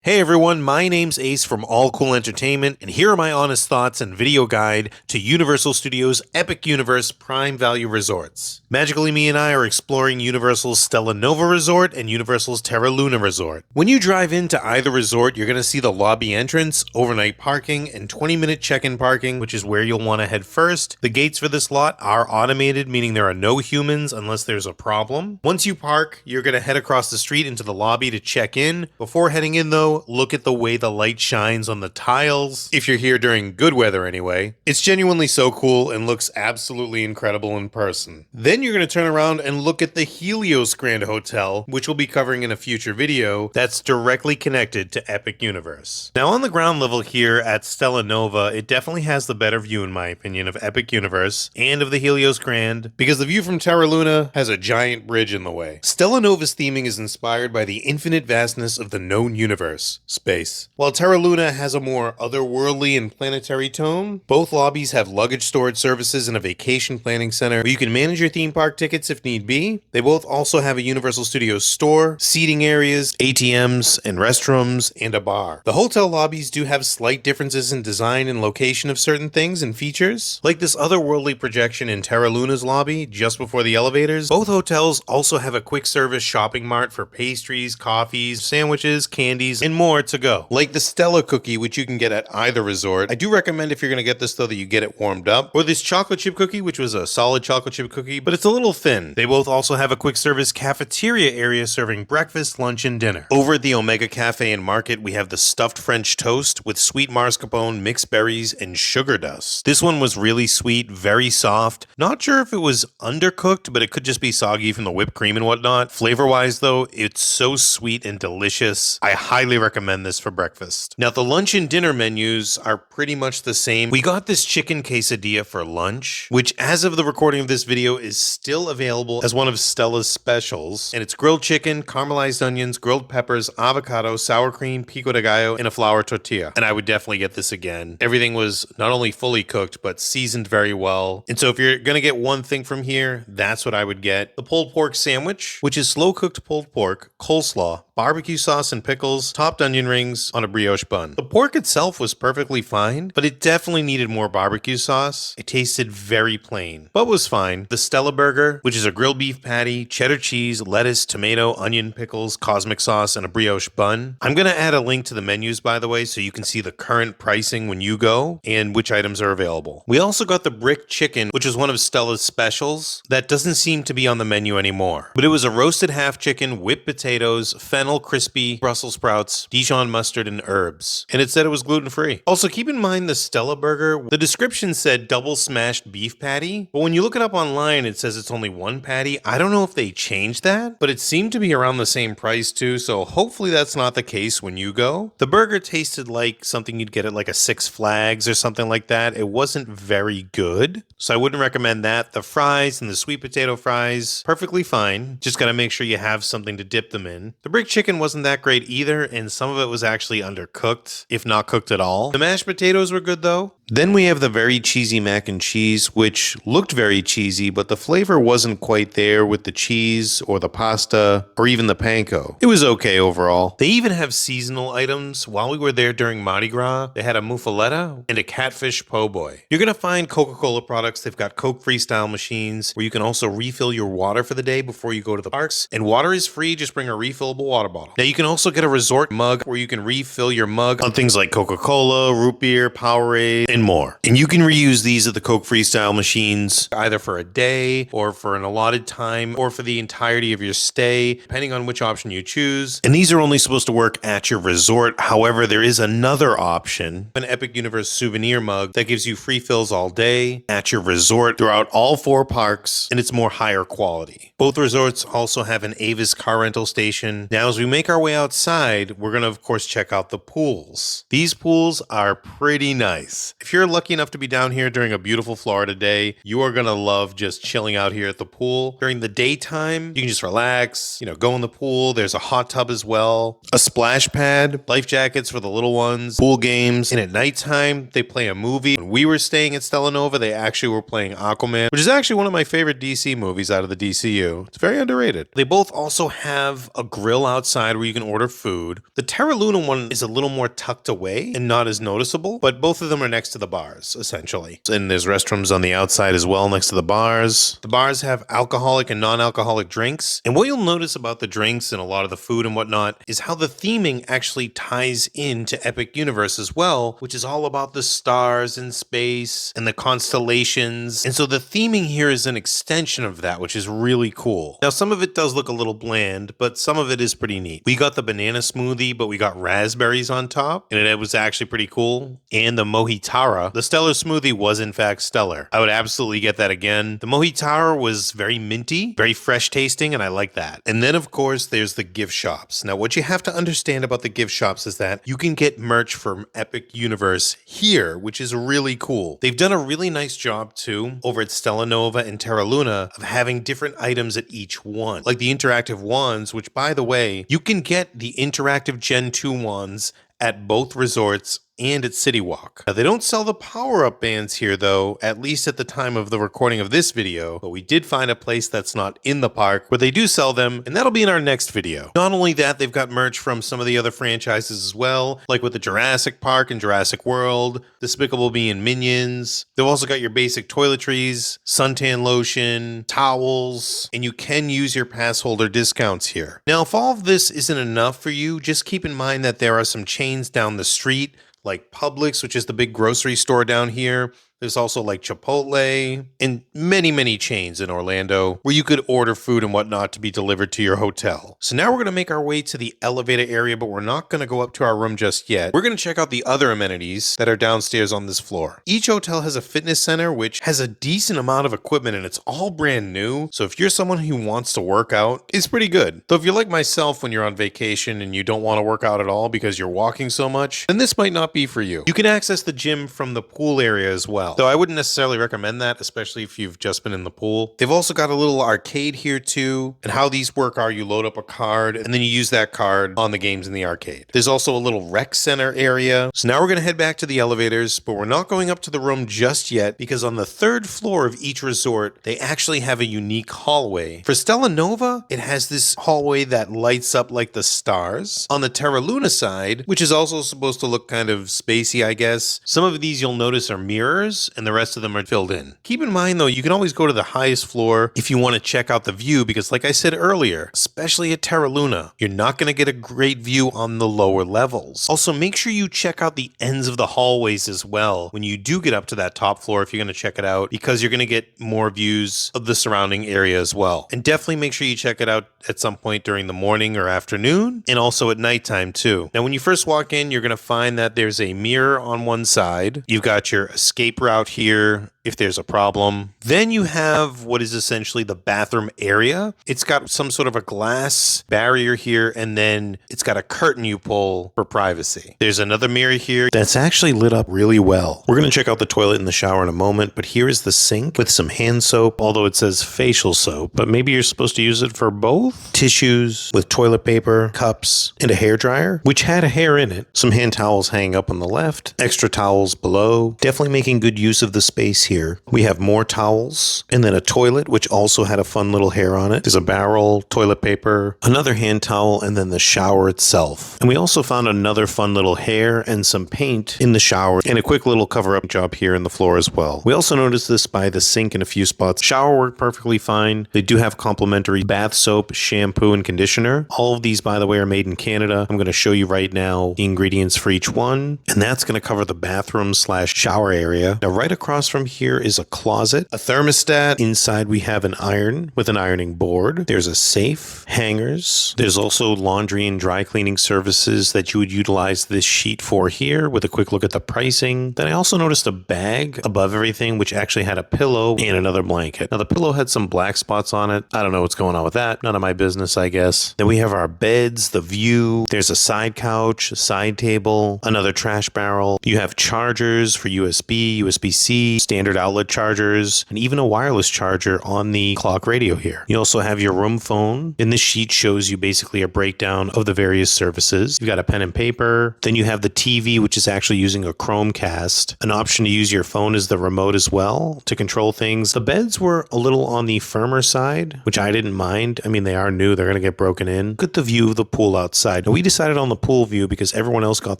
Hey everyone, my name's Ace from AllCoolEntertainment, and here are my honest thoughts and video guide to Universal Studios' Epic Universe Prime Value Resorts. MagicalLeeMe and I are exploring Universal's Stella Nova Resort and Universal's Terra Luna Resort. When you drive into either resort, you're going to see the lobby entrance, overnight parking, and 20-minute check-in parking, which is where you'll want to head first. The gates for this lot are automated, meaning there are no humans unless there's a problem. Once you park, you're going to head across the street into the lobby to check in. Before heading in though, look at the way the light shines on the tiles. If you're here during good weather anyway. It's genuinely so cool and looks absolutely incredible in person. Then you're going to turn around and look at the Helios Grand Hotel, which we'll be covering in a future video, that's directly connected to Epic Universe. Now on the ground level here at Stella Nova, it definitely has the better view in my opinion of Epic Universe and of the Helios Grand, because the view from Terra Luna has a giant bridge in the way. Stella Nova's theming is inspired by the infinite vastness of the known universe. Space. While Terra Luna has a more otherworldly and planetary tone, both lobbies have luggage storage services and a vacation planning center where you can manage your theme park tickets if need be. They both also have a Universal Studios store, seating areas, ATMs, and restrooms, and a bar. The hotel lobbies do have slight differences in design and location of certain things and features. Like this otherworldly projection in Terra Luna's lobby, just before the elevators, both hotels also have a quick service shopping mart for pastries, coffees, sandwiches, candies, and more to go. Like the Stella cookie, which you can get at either resort. I do recommend if you're going to get this though that you get it warmed up. Or this chocolate chip cookie, which was a solid chocolate chip cookie, but it's a little thin. They both also have a quick service cafeteria area serving breakfast, lunch, and dinner. Over at the Omega Cafe and Market, we have the stuffed French toast with sweet mascarpone, mixed berries, and sugar dust. This one was really sweet, very soft. Not sure if it was undercooked, but it could just be soggy from the whipped cream and whatnot. Flavor-wise though, it's so sweet and delicious. I highly recommend this for breakfast. Now the lunch and dinner menus are pretty much the same. We got this chicken quesadilla for lunch, which as of the recording of this video is still available as one of Stella's specials. And it's grilled chicken, caramelized onions, grilled peppers, avocado, sour cream, pico de gallo, and a flour tortilla. And I would definitely get this again. Everything was not only fully cooked, but seasoned very well. And so if you're gonna get one thing from here, that's what I would get. The pulled pork sandwich, which is slow cooked pulled pork, coleslaw, barbecue sauce and pickles, topped onion rings on a brioche bun. The pork itself was perfectly fine, but it definitely needed more barbecue sauce. It tasted very plain, but was fine. The Stella burger, which is a grilled beef patty, cheddar cheese, lettuce, tomato, onion, pickles, cosmic sauce, and a brioche bun. I'm going to add a link to the menus, by the way, so you can see the current pricing when you go and which items are available. We also got the brick chicken, which is one of Stella's specials that doesn't seem to be on the menu anymore, but it was a roasted half chicken, whipped potatoes, fennel, crispy Brussels sprouts, Dijon mustard, and herbs. And it said it was gluten-free. Also, keep in mind the Stella burger, the description said double smashed beef patty, but when you look it up online, it says it's only one patty. I don't know if they changed that, but it seemed to be around the same price too, so hopefully that's not the case when you go. The burger tasted like something you'd get at like a Six Flags or something like that. It wasn't very good, so I wouldn't recommend that. The fries and the sweet potato fries, perfectly fine. Just gotta make sure you have something to dip them in. The brick chicken wasn't that great either, and some of it was actually undercooked, if not cooked at all. The mashed potatoes were good though. Then we have the very cheesy mac and cheese, which looked very cheesy, but the flavor wasn't quite there with the cheese or the pasta or even the panko. It was okay overall. They even have seasonal items. While we were there during Mardi Gras, they had a muffaletta and a catfish po' boy. You're gonna find Coca-Cola products. They've got Coke Freestyle machines where you can also refill your water for the day before you go to the parks. And water is free, just bring a refillable water bottle. Now you can also get a resort mug where you can refill your mug on things like Coca-Cola, root beer, Powerade, and more. And you can reuse these at the Coke Freestyle machines either for a day or for an allotted time or for the entirety of your stay, depending on which option you choose. And these are only supposed to work at your resort. However, there is another option, an Epic Universe souvenir mug that gives you free fills all day at your resort throughout all 4 parks, and it's more higher quality. Both resorts also have an Avis car rental station. Now, as we make our way outside, we're going to, of course, check out the pools. These pools are pretty nice. If If you're lucky enough to be down here during a beautiful Florida day, you are gonna love just chilling out here at the pool. During the daytime, you can just relax, go in the pool. There's a hot tub as well, a splash pad, life jackets for the little ones, pool games, and at nighttime, they play a movie. When we were staying at Stella Nova, they actually were playing Aquaman, which is actually one of my favorite DC movies out of the DCU. It's very underrated. They both also have a grill outside where you can order food. The Terra Luna one is a little more tucked away and not as noticeable, but both of them are next to the bars, essentially. And there's restrooms on the outside as well next to the bars. The bars have alcoholic and non-alcoholic drinks. And what you'll notice about the drinks and a lot of the food and whatnot is how the theming actually ties into Epic Universe as well, which is all about the stars in space and the constellations. And so the theming here is an extension of that, which is really cool. Now, some of it does look a little bland, but some of it is pretty neat. We got the banana smoothie, but we got raspberries on top, and it was actually pretty cool. And the Mojitara, the stellar smoothie was in fact stellar. I would absolutely get that again. The Mojitara was very minty, very fresh tasting, and I like that. And then of course there's the gift shops. Now what you have to understand about the gift shops is that you can get merch from Epic Universe here, which is really cool. They've done a really nice job too over at Stella Nova and Terra Luna of having different items at each one, like the interactive wands, which by the way, you can get the interactive Gen 2 wands at both resorts and at City Walk. Now, they don't sell the power-up bands here, though, at least at the time of the recording of this video, but we did find a place that's not in the park where they do sell them, and that'll be in our next video. Not only that, they've got merch from some of the other franchises as well, like with the Jurassic Park and Jurassic World, Despicable Me and Minions. They've also got your basic toiletries, suntan lotion, towels, and you can use your pass holder discounts here. Now, if all of this isn't enough for you, just keep in mind that there are some chains down the street like Publix, which is the big grocery store down here. There's also like Chipotle and many chains in Orlando where you could order food and whatnot to be delivered to your hotel. So now we're going to make our way to the elevator area, but we're not going to go up to our room just yet. We're going to check out the other amenities that are downstairs on this floor. Each hotel has a fitness center, which has a decent amount of equipment and it's all brand new. So if you're someone who wants to work out, it's pretty good. Though if you're like myself when you're on vacation and you don't want to work out at all because you're walking so much, then this might not be for you. You can access the gym from the pool area as well. Though I wouldn't necessarily recommend that, especially if you've just been in the pool. They've also got a little arcade here too. And how these work are you load up a card and then you use that card on the games in the arcade. There's also a little rec center area. So now we're going to head back to the elevators, but we're not going up to the room just yet because on the third floor of each resort, they actually have a unique hallway. For Stella Nova, it has this hallway that lights up like the stars. On the Terra Luna side, which is also supposed to look kind of spacey, I guess, some of these you'll notice are mirrors and the rest of them are filled in. Keep in mind though, you can always go to the highest floor if you want to check out the view because like I said earlier, especially at Terra Luna, you're not going to get a great view on the lower levels. Also, make sure you check out the ends of the hallways as well when you do get up to that top floor if you're going to check it out because you're going to get more views of the surrounding area as well. And definitely make sure you check it out at some point during the morning or afternoon and also at nighttime too. Now when you first walk in, you're going to find that there's a mirror on one side. You've got your escape route here if there's a problem. Then you have what is essentially the bathroom area. It's got some sort of a glass barrier here, and then it's got a curtain you pull for privacy. There's another mirror here that's actually lit up really well. We're going to check out the toilet and the shower in a moment, but here is the sink with some hand soap, although it says facial soap, but maybe you're supposed to use it for both. Tissues with toilet paper, cups, and a hairdryer, which had a hair in it. Some hand towels hanging up on the left, extra towels below. Definitely making good use of the space here. We have more towels and then a toilet, which also had a fun little hair on it. There's a barrel, toilet paper, another hand towel, and then the shower itself. And we also found another fun little hair and some paint in the shower and a quick little cover-up job here in the floor as well. We also noticed this by the sink in a few spots. Shower worked perfectly fine. They do have complimentary bath soap, shampoo, and conditioner. All of these, by the way, are made in Canada. I'm going to show you right now the ingredients for each one, and that's going to cover the bathroom/shower area. Now, right across from here, here is a closet, a thermostat. Inside we have an iron with an ironing board. There's a safe, hangers. There's also laundry and dry cleaning services that you would utilize this sheet for here with a quick look at the pricing. Then I also noticed a bag above everything which actually had a pillow and another blanket. Now the pillow had some black spots on it. I don't know what's going on with that. None of my business, I guess. Then we have our beds, the view. There's a side couch, a side table, another trash barrel. You have chargers for USB, USB-C, standard outlet chargers, and even a wireless charger on the clock radio here. You also have your room phone, and this sheet shows you basically a breakdown of the various services. You've got a pen and paper. Then you have the TV, which is actually using a Chromecast. An option to use your phone is the remote as well to control things. The beds were a little on the firmer side, which I didn't mind. I mean, they are new. They're going to get broken in. Look at the view of the pool outside. Now, we decided on the pool view because everyone else got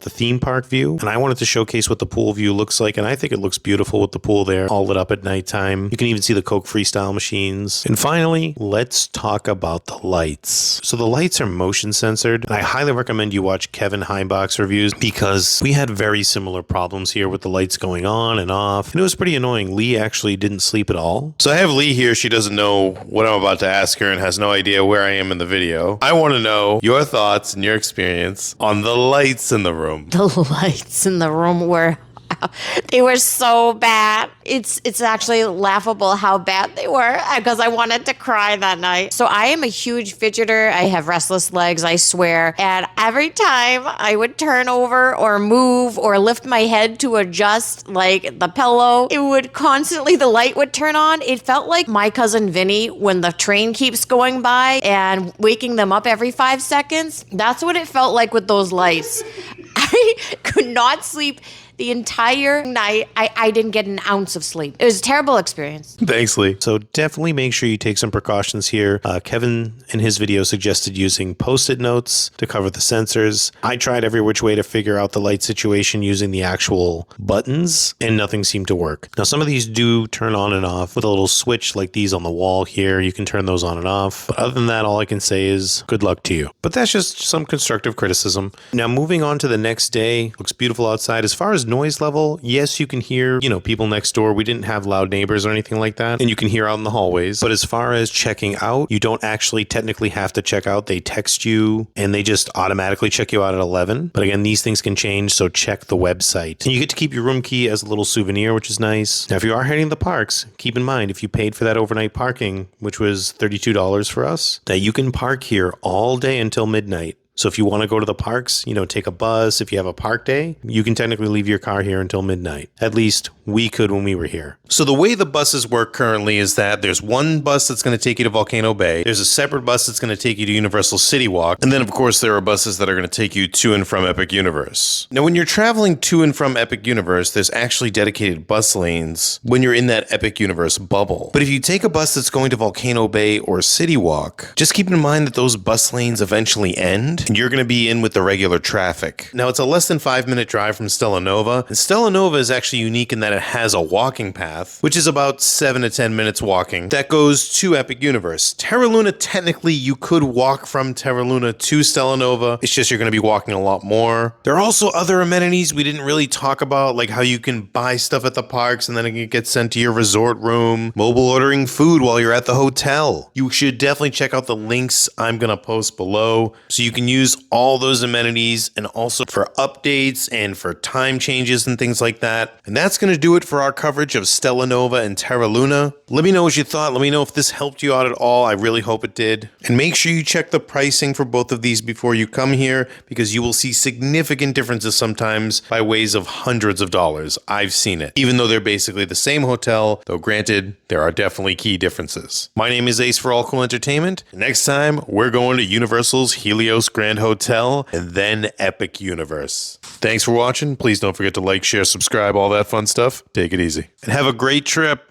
the theme park view, and I wanted to showcase what the pool view looks like, and I think it looks beautiful with the pool there, all lit up at nighttime. You can even see the Coke Freestyle machines. And finally, let's talk about the lights. So the lights are motion censored, and I highly recommend you watch Kevin Heimbach's reviews because we had very similar problems here with the lights going on and off, and it was pretty annoying. Lee actually didn't sleep at all. So I have Lee here. She doesn't know what I'm about to ask her and has no idea where I am in the video. I want to know your thoughts and your experience on the lights in the room. The lights in the room were they were so bad. It's actually laughable how bad they were because I wanted to cry that night. So I am a huge fidgeter. I have restless legs, I swear. And every time I would turn over or move or lift my head to adjust like the pillow, it would constantly, the light would turn on. It felt like my cousin Vinny when the train keeps going by and waking them up every 5 seconds. That's what it felt like with those lights. I could not sleep the entire night. I didn't get an ounce of sleep. It was a terrible experience. Thanks, Lee. So definitely make sure you take some precautions here. Kevin in his video suggested using Post-it notes to cover the sensors. I tried every which way to figure out the light situation using the actual buttons, and nothing seemed to work. Now, some of these do turn on and off with a little switch like these on the wall here. You can turn those on and off. But other than that, all I can say is good luck to you. But that's just some constructive criticism. Now, moving on to the next day. Looks beautiful outside. As far as noise level, yes, you can hear, people next door. We didn't have loud neighbors or anything like that, and you can hear out in the hallways. But as far as checking out, you don't actually technically have to check out. They text you and they just automatically check you out at 11. But again, these things can change, so check the website. And you get to keep your room key as a little souvenir, which is nice. Now, if you are heading to the parks, keep in mind, if you paid for that overnight parking, which was $32 for us, that you can park here all day until midnight. So if you want to go to the parks, take a bus, if you have a park day, you can technically leave your car here until midnight. At least we could when we were here. So the way the buses work currently is that there's one bus that's going to take you to Volcano Bay. There's a separate bus that's going to take you to Universal City Walk. And then, of course, there are buses that are going to take you to and from Epic Universe. Now, when you're traveling to and from Epic Universe, there's actually dedicated bus lanes when you're in that Epic Universe bubble. But if you take a bus that's going to Volcano Bay or City Walk, just keep in mind that those bus lanes eventually end, and you're going to be in with the regular traffic. Now, it's a less than 5-minute drive from Stella Nova, and Stella Nova is actually unique in that it has a walking path, which is about 7 to 10 minutes walking, that goes to Epic Universe. Terra Luna, technically, you could walk from Terra Luna to Stella Nova. It's just you're going to be walking a lot more. There are also other amenities we didn't really talk about, like how you can buy stuff at the parks and then it gets sent to your resort room, mobile ordering food while you're at the hotel. You should definitely check out the links I'm going to post below so you can use all those amenities, and also for updates and for time changes and things like that. And that's going to do it for our coverage of Stella Nova and Terra Luna. Let me know what you thought. Let me know if this helped you out at all. I really hope it did. And make sure you check the pricing for both of these before you come here, because you will see significant differences sometimes by ways of hundreds of dollars. I've seen it. Even though they're basically the same hotel, though granted, there are definitely key differences. My name is Ace for AllCoolEntertainment. Next time, we're going to Universal's Helios Grand Hotel and then Epic Universe. Thanks for watching. Please don't forget to like, share, subscribe, all that fun stuff. Take it easy. And have a great trip.